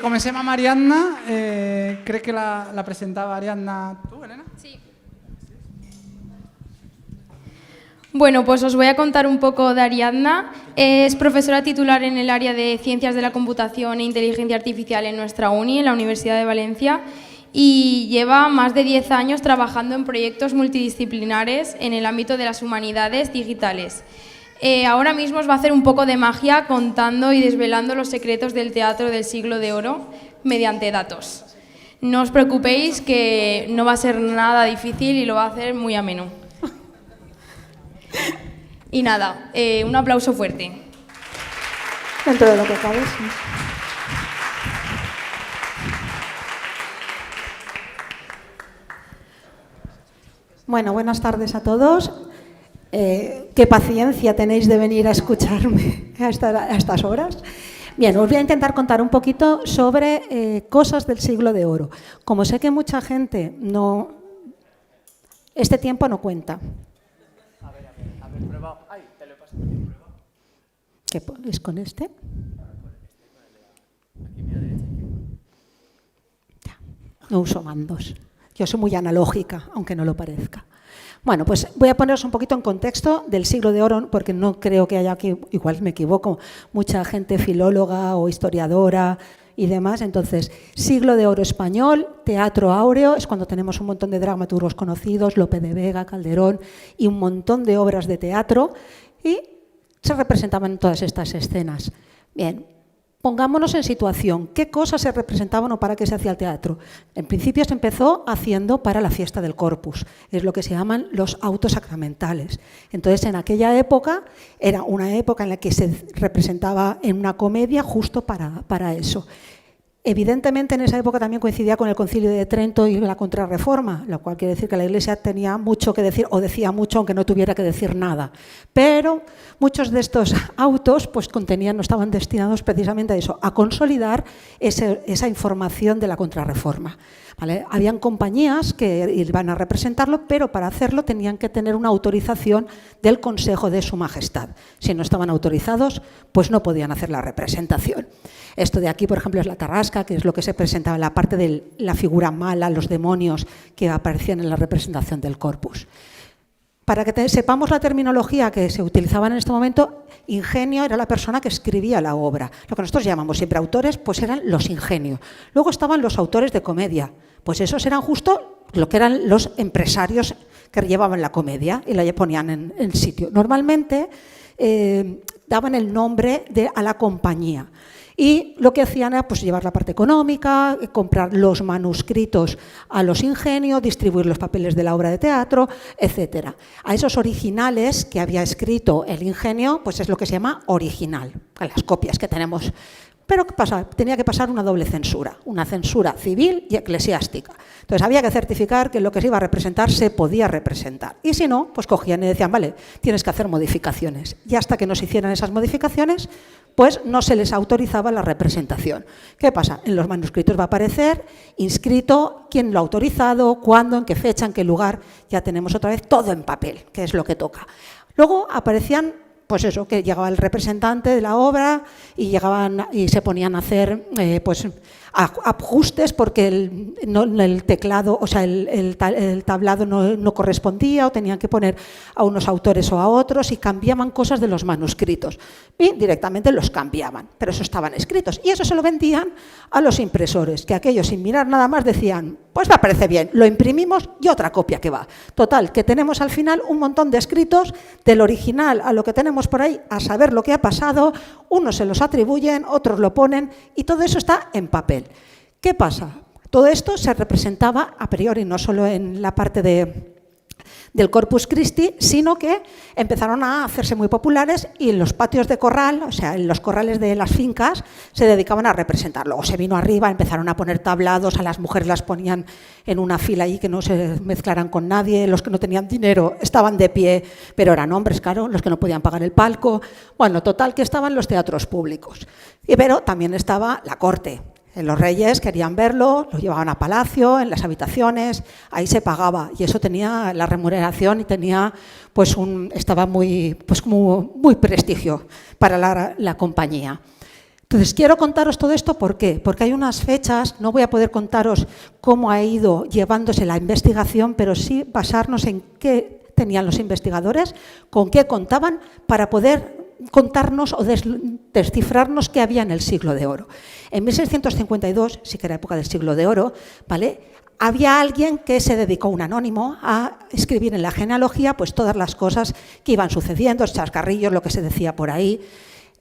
Comencem amb Ariadna. Crec que la presentava Ariadna. ¿Tú, Elena? Sí. Bueno, pues os voy a contar un poco de Ariadna. Es profesora titular en el área de Ciencias de la Computación e Inteligencia Artificial en nuestra uni, en la Universidad de Valencia, y lleva más de 10 años trabajando en proyectos multidisciplinares en el ámbito de las humanidades digitales. Ahora mismo os va a hacer un poco de magia contando y desvelando los secretos del teatro del siglo de oro mediante datos. No os preocupéis que no va a ser nada difícil y lo va a hacer muy ameno. Y nada, un aplauso fuerte. Dentro de lo que cabe, sí. Bueno, buenas tardes a todos. Qué paciencia tenéis de venir a escucharme a estas horas. Bien, os voy a intentar contar un poquito sobre cosas del siglo de oro. Como sé que mucha gente no... Este tiempo no cuenta. A ver, prueba. Ay, te lo he pasado. Prueba. ¿Qué es con este? Aquí, mira derecha. Ya, no uso mandos. Yo soy muy analógica, aunque no lo parezca. Bueno, pues voy a poneros un poquito en contexto del siglo de oro, porque no creo que haya aquí, igual me equivoco, mucha gente filóloga o historiadora y demás. Entonces, siglo de oro español, teatro áureo, es cuando tenemos un montón de dramaturgos conocidos, Lope de Vega, Calderón y un montón de obras de teatro, y se representaban todas estas escenas. Bien. Pongámonos en situación, ¿qué cosas se representaban o para qué se hacía el teatro? En principio se empezó haciendo para la fiesta del Corpus, es lo que se llaman los autos sacramentales. Entonces, en aquella época, era una época en la que se representaba en una comedia justo para eso. Evidentemente, en esa época también coincidía con el Concilio de Trento y la Contrarreforma, lo cual quiere decir que la Iglesia tenía mucho que decir, o decía mucho aunque no tuviera que decir nada. Pero muchos de estos autos pues, no estaban destinados precisamente a eso, a consolidar esa información de la Contrarreforma. ¿Vale? Habían compañías que iban a representarlo, pero para hacerlo tenían que tener una autorización del Consejo de Su Majestad. Si no estaban autorizados, pues no podían hacer la representación. Esto de aquí, por ejemplo, es la tarrasca, que es lo que se presentaba en la parte de la figura mala, los demonios que aparecían en la representación del Corpus. Para que sepamos la terminología que se utilizaba en este momento, ingenio era la persona que escribía la obra. Lo que nosotros llamamos siempre autores, pues eran los ingenios. Luego estaban los autores de comedia, pues esos eran justo lo que eran los empresarios que llevaban la comedia y la ponían en sitio. Normalmente daban el nombre a la compañía. Y lo que hacían era pues, llevar la parte económica, comprar los manuscritos a los ingenios, distribuir los papeles de la obra de teatro, etc. A esos originales que había escrito el ingenio, pues es lo que se llama original, a las copias que tenemos. Pero ¿qué pasa? Tenía que pasar una doble censura, una censura civil y eclesiástica. Entonces había que certificar que lo que se iba a representar se podía representar. Y si no, pues cogían y decían, vale, tienes que hacer modificaciones. Y hasta que no se hicieran esas modificaciones, pues no se les autorizaba la representación. ¿Qué pasa? En los manuscritos va a aparecer inscrito quién lo ha autorizado, cuándo, en qué fecha, en qué lugar. Ya tenemos otra vez todo en papel, que es lo que toca. Luego aparecían... Pues eso, que llegaba el representante de la obra y llegaban y se ponían a hacer pues ajustes porque el teclado, o sea, el tablado no correspondía o tenían que poner a unos autores o a otros y cambiaban cosas de los manuscritos y directamente los cambiaban, pero eso estaban escritos y eso se lo vendían a los impresores, que aquellos sin mirar nada más decían, pues me parece bien, lo imprimimos y otra copia que va. Total, que tenemos al final un montón de escritos del original a lo que tenemos por ahí, a saber lo que ha pasado, unos se los atribuyen, otros lo ponen y todo eso está en papel. ¿Qué pasa? Todo esto se representaba a priori, no solo en la parte del Corpus Christi, sino que empezaron a hacerse muy populares y en los patios de corral, o sea, en los corrales de las fincas, se dedicaban a representar. Luego se vino arriba, empezaron a poner tablados, a las mujeres las ponían en una fila ahí que no se mezclaran con nadie, los que no tenían dinero estaban de pie, pero eran hombres, claro, los que no podían pagar el palco. Bueno, total, que estaban los teatros públicos. Pero también estaba la corte. Los reyes querían verlo, lo llevaban a palacio, en las habitaciones, ahí se pagaba y eso tenía la remuneración y tenía, pues estaba muy, pues como muy prestigio para la compañía. Entonces, quiero contaros todo esto, ¿por qué? Porque hay unas fechas, no voy a poder contaros cómo ha ido llevándose la investigación, pero sí basarnos en qué tenían los investigadores, con qué contaban, para poder contarnos o descifrarnos qué había en el siglo de oro. En 1652, sí que era época del siglo de oro, ¿vale?, había alguien que se dedicó, un anónimo, a escribir en la genealogía pues todas las cosas que iban sucediendo, los chascarrillos, lo que se decía por ahí.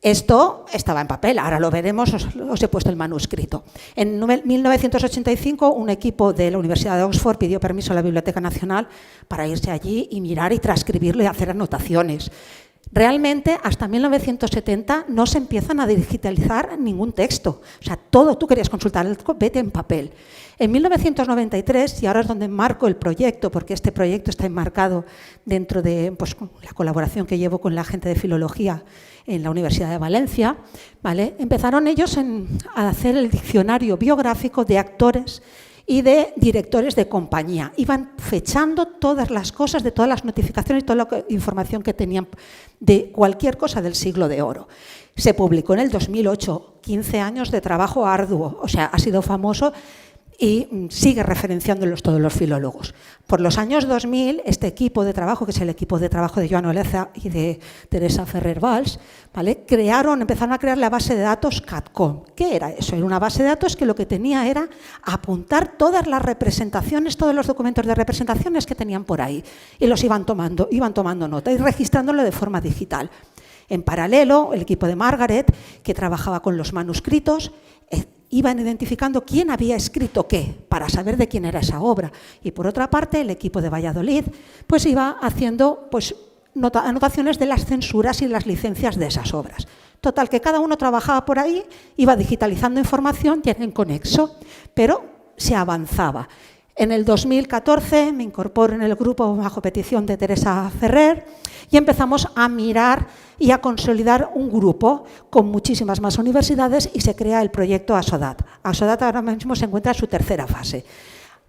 Esto estaba en papel, ahora lo veremos, os he puesto el manuscrito. En 1985, un equipo de la Universidad de Oxford pidió permiso a la Biblioteca Nacional para irse allí y mirar y transcribirlo y hacer anotaciones. Realmente, hasta 1970 no se empiezan a digitalizar ningún texto. O sea, todo, tú querías consultar el texto, vete en papel. En 1993, y ahora es donde enmarco el proyecto, porque este proyecto está enmarcado dentro de pues, la colaboración que llevo con la gente de filología en la Universidad de Valencia, ¿vale?, empezaron ellos a hacer el diccionario biográfico de actores y de directores de compañía. Iban fechando todas las cosas, de todas las notificaciones y toda la información que tenían de cualquier cosa del siglo de oro. Se publicó en el 2008, 15 años de trabajo arduo, o sea, ha sido famoso y sigue referenciándolos todos los filólogos. Por los años 2000, este equipo de trabajo, que es el equipo de trabajo de Joan Oleza y de Teresa Ferrer-Valls, ¿vale?, empezaron a crear la base de datos CatCom. ¿Qué era eso? Era una base de datos que lo que tenía era apuntar todas las representaciones, todos los documentos de representaciones que tenían por ahí, y los iban tomando nota y registrándolo de forma digital. En paralelo, el equipo de Margaret, que trabajaba con los manuscritos, iban identificando quién había escrito qué, para saber de quién era esa obra. Y por otra parte, el equipo de Valladolid pues iba haciendo pues, anotaciones de las censuras y las licencias de esas obras. Total, que cada uno trabajaba por ahí, iba digitalizando información y era en conexo, pero se avanzaba. En el 2014 me incorporo en el grupo bajo petición de Teresa Ferrer y empezamos a mirar y a consolidar un grupo con muchísimas más universidades y se crea el proyecto ASODAT. ASODAT ahora mismo se encuentra en su tercera fase.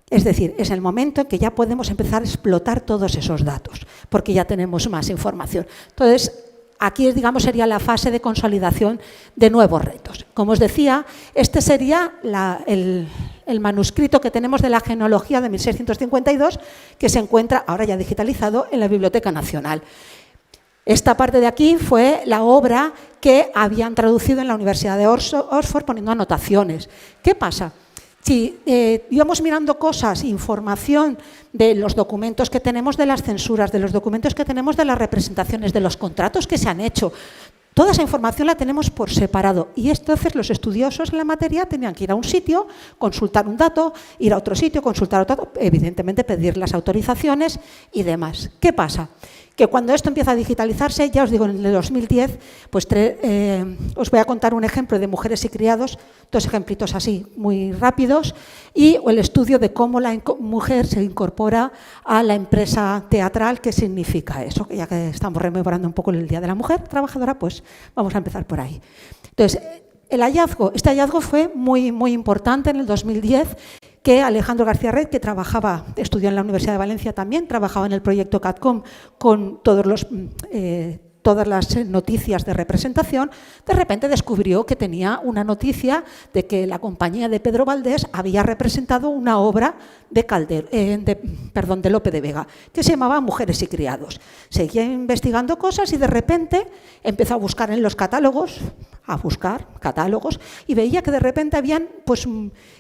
Es decir, es el momento en que ya podemos empezar a explotar todos esos datos, porque ya tenemos más información. Entonces, aquí, digamos, sería la fase de consolidación de nuevos retos. Como os decía, este sería el manuscrito que tenemos de la genealogía de 1652, que se encuentra ahora ya digitalizado en la Biblioteca Nacional. Esta parte de aquí fue la obra que habían traducido en la Universidad de Oxford poniendo anotaciones. ¿Qué pasa? Si íbamos mirando cosas, información de los documentos que tenemos de las censuras, de los documentos que tenemos de las representaciones, de los contratos que se han hecho, toda esa información la tenemos por separado y entonces los estudiosos en la materia tenían que ir a un sitio, consultar un dato, ir a otro sitio, consultar otro dato, evidentemente pedir las autorizaciones y demás. ¿Qué pasa? Que cuando esto empieza a digitalizarse, ya os digo, en el 2010, pues os voy a contar un ejemplo de mujeres y criados, dos ejemplitos así muy rápidos, y el estudio de cómo la mujer se incorpora a la empresa teatral, qué significa eso, ya que estamos rememorando un poco el Día de la Mujer Trabajadora, pues vamos a empezar por ahí. Entonces, este hallazgo fue muy, muy importante en el 2010, que Alejandro García Red, que estudió en la Universidad de Valencia también, trabajaba en el proyecto CatCom con todas las noticias de representación, de repente descubrió que tenía una noticia de que la compañía de Pedro Valdés había representado una obra de Lope de Vega, que se llamaba Mujeres y criados. Seguía investigando cosas y de repente empezó a buscar en los catálogos, y veía que de repente habían, pues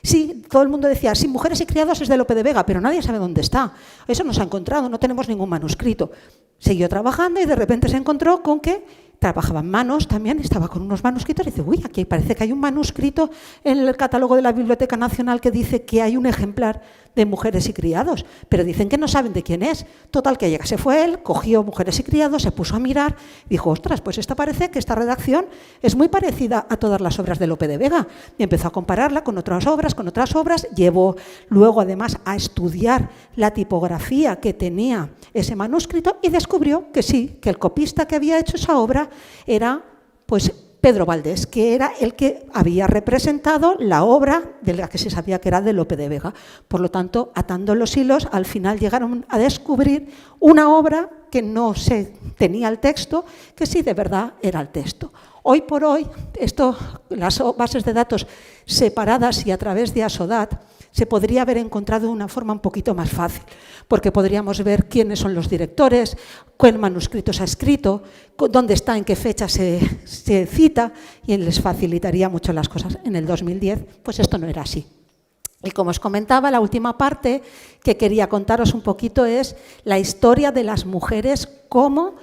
sí, todo el mundo decía, sí, Mujeres y criados es de Lope de Vega, pero nadie sabe dónde está. Eso no se ha encontrado, no tenemos ningún manuscrito. Siguió trabajando y de repente se encontró con que trabajaba en manos también, estaba con unos manuscritos y dice, uy, aquí parece que hay un manuscrito en el catálogo de la Biblioteca Nacional que dice que hay un ejemplar de Mujeres y criados, pero dicen que no saben de quién es. Total, que llega, se fue él, cogió Mujeres y criados, se puso a mirar, dijo, ostras, pues parece que esta redacción es muy parecida a todas las obras de Lope de Vega. Y empezó a compararla con otras obras, llevó luego además a estudiar la tipografía que tenía ese manuscrito y descubrió que sí, que el copista que había hecho esa obra era pues Pedro Valdés, que era el que había representado la obra de la que se sabía que era de Lope de Vega. Por lo tanto, atando los hilos, al final llegaron a descubrir una obra que no se tenía el texto, que sí de verdad era el texto. Hoy por hoy, las bases de datos separadas y a través de ASODAT se podría haber encontrado de una forma un poquito más fácil, porque podríamos ver quiénes son los directores, qué manuscrito se ha escrito, dónde está, en qué fecha se cita, y les facilitaría mucho las cosas. En el 2010, pues esto no era así. Y como os comentaba, la última parte que quería contaros un poquito es la historia de las mujeres como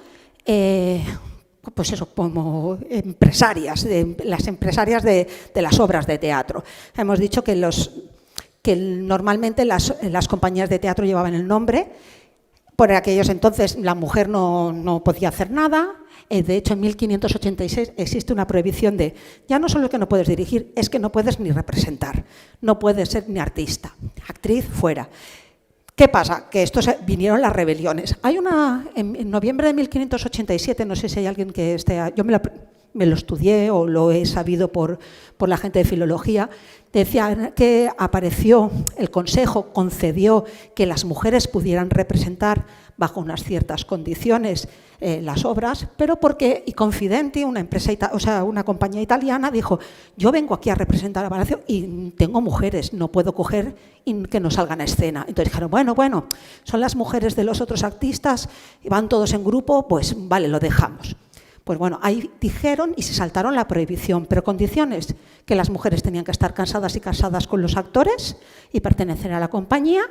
como empresarias, las empresarias de las obras de teatro. Hemos dicho que normalmente las compañías de teatro llevaban el nombre. Por aquellos entonces la mujer no podía hacer nada. De hecho, en 1586 existe una prohibición de, ya no solo que no puedes dirigir, es que no puedes ni representar, no puedes ser ni artista, actriz, fuera. ¿Qué pasa? Que vinieron las rebeliones. Hay en noviembre de 1587, no sé si hay alguien que esté... Yo me lo estudié o lo he sabido por la gente de filología, decía que apareció el Consejo, concedió que las mujeres pudieran representar bajo unas ciertas condiciones las obras, pero y Confidenti, una compañía italiana, dijo, yo vengo aquí a representar a Palacio y tengo mujeres, no puedo coger y que no salgan a escena. Entonces dijeron, bueno, son las mujeres de los otros artistas, y van todos en grupo, pues vale, lo dejamos. Pues bueno, ahí dijeron y se saltaron la prohibición, pero condiciones, que las mujeres tenían que estar casadas y casadas con los actores y pertenecer a la compañía,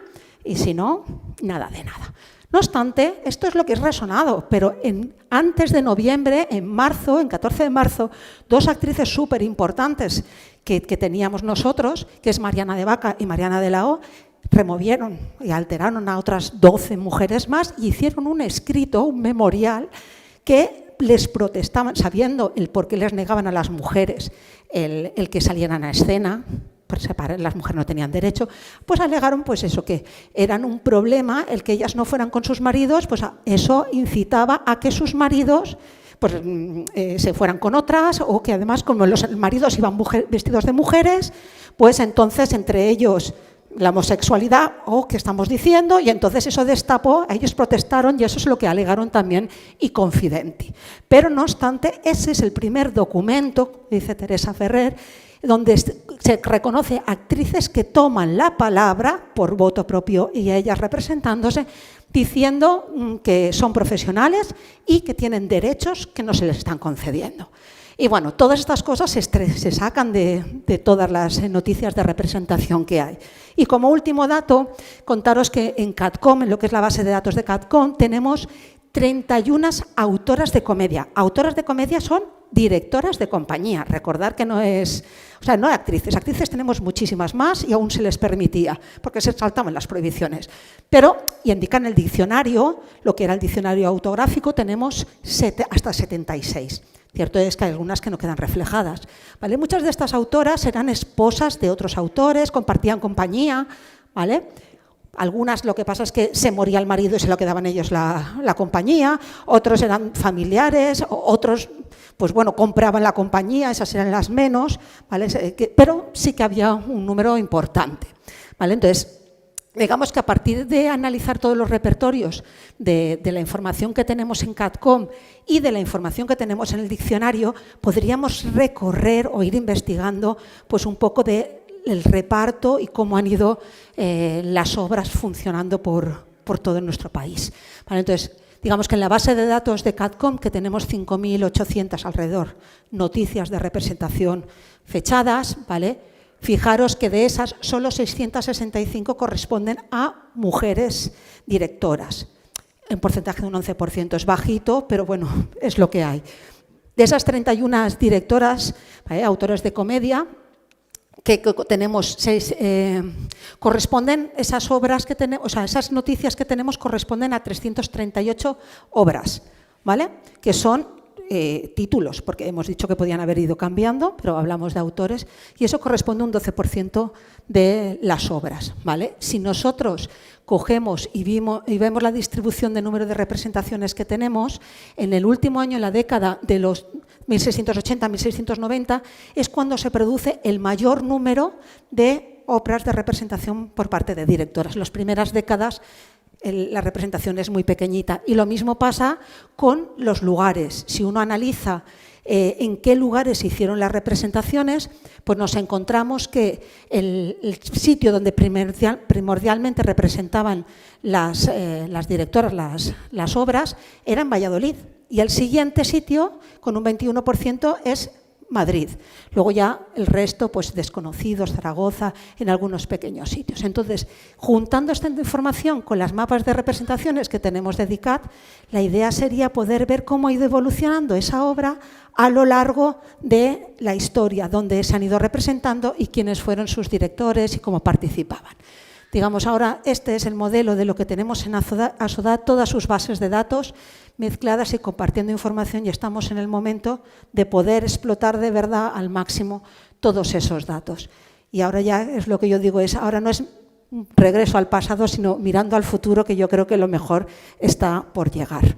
y si no, nada de nada. No obstante, esto es lo que es resonado, pero antes de noviembre, en 14 de marzo, dos actrices súper importantes que teníamos nosotros, que es Mariana de Vaca y Mariana de la O, removieron y alteraron a otras 12 mujeres más y hicieron un escrito, un memorial, que les protestaban, sabiendo el por qué les negaban a las mujeres el que salieran a escena, las mujeres no tenían derecho, pues alegaron pues eso, que eran un problema el que ellas no fueran con sus maridos, pues eso incitaba a que sus maridos pues, se fueran con otras, o que además como los maridos iban vestidos de mujeres, pues entonces entre ellos la homosexualidad, ¿qué estamos diciendo? Y entonces eso destapó, ellos protestaron y eso es lo que alegaron también y Confidenti. Pero no obstante, ese es el primer documento, dice Teresa Ferrer, donde se reconoce actrices que toman la palabra por voto propio y ellas representándose, diciendo que son profesionales y que tienen derechos que no se les están concediendo. Y bueno, todas estas cosas se sacan de todas las noticias de representación que hay. Y como último dato, contaros que en CADCOM, en lo que es la base de datos de CADCOM, tenemos 31 autoras de comedia. Autoras de comedia son directoras de compañía. Recordar que no es... O sea, no hay actrices. Actrices tenemos muchísimas más y aún se les permitía, porque se saltaban las prohibiciones. Pero, y indican en el diccionario, lo que era el diccionario autográfico, tenemos hasta 76. Cierto es que hay algunas que no quedan reflejadas, ¿vale? Muchas de estas autoras eran esposas de otros autores, compartían compañía, ¿vale? Algunas lo que pasa es que se moría el marido y se lo quedaban ellos la compañía, otros eran familiares, otros, pues bueno, compraban la compañía, esas eran las menos, ¿vale? Pero sí que había un número importante, ¿vale? Entonces, digamos que a partir de analizar todos los repertorios de la información que tenemos en CADCOM y de la información que tenemos en el diccionario, podríamos recorrer o ir investigando pues un poco del reparto y cómo han ido las obras funcionando por todo nuestro país. ¿Vale? Entonces, digamos que en la base de datos de CADCOM, que tenemos 5.800 alrededor noticias de representación fechadas, ¿vale? Fijaros que de esas, solo 665 corresponden a mujeres directoras. En porcentaje de un 11%, es bajito, pero bueno, es lo que hay. De esas 31 directoras, autores de comedia, que tenemos corresponden, esas obras que tenemos, o sea, esas noticias que tenemos corresponden a 338 obras, ¿vale? Que son títulos, porque hemos dicho que podían haber ido cambiando, pero hablamos de autores, y eso corresponde a un 12% de las obras, ¿vale? Si nosotros cogemos y vemos la distribución de número de representaciones que tenemos, en el último año, en la década de los 1680-1690, es cuando se produce el mayor número de obras de representación por parte de directoras. Las primeras décadas la representación es muy pequeñita y lo mismo pasa con los lugares. Si uno analiza en qué lugares se hicieron las representaciones, pues nos encontramos que el sitio donde primordialmente representaban las directoras las obras era en Valladolid, y el siguiente sitio, con un 21%, es Madrid. Luego ya el resto, pues desconocidos, Zaragoza, en algunos pequeños sitios. Entonces, juntando esta información con las mapas de representaciones que tenemos de DICAT, la idea sería poder ver cómo ha ido evolucionando esa obra a lo largo de la historia, dónde se han ido representando y quiénes fueron sus directores y cómo participaban. Digamos, ahora este es el modelo de lo que tenemos en Asodat, todas sus bases de datos mezcladas y compartiendo información, y estamos en el momento de poder explotar de verdad al máximo todos esos datos. Y ahora ya es lo que yo digo, ahora no es un regreso al pasado, sino mirando al futuro, que yo creo que lo mejor está por llegar.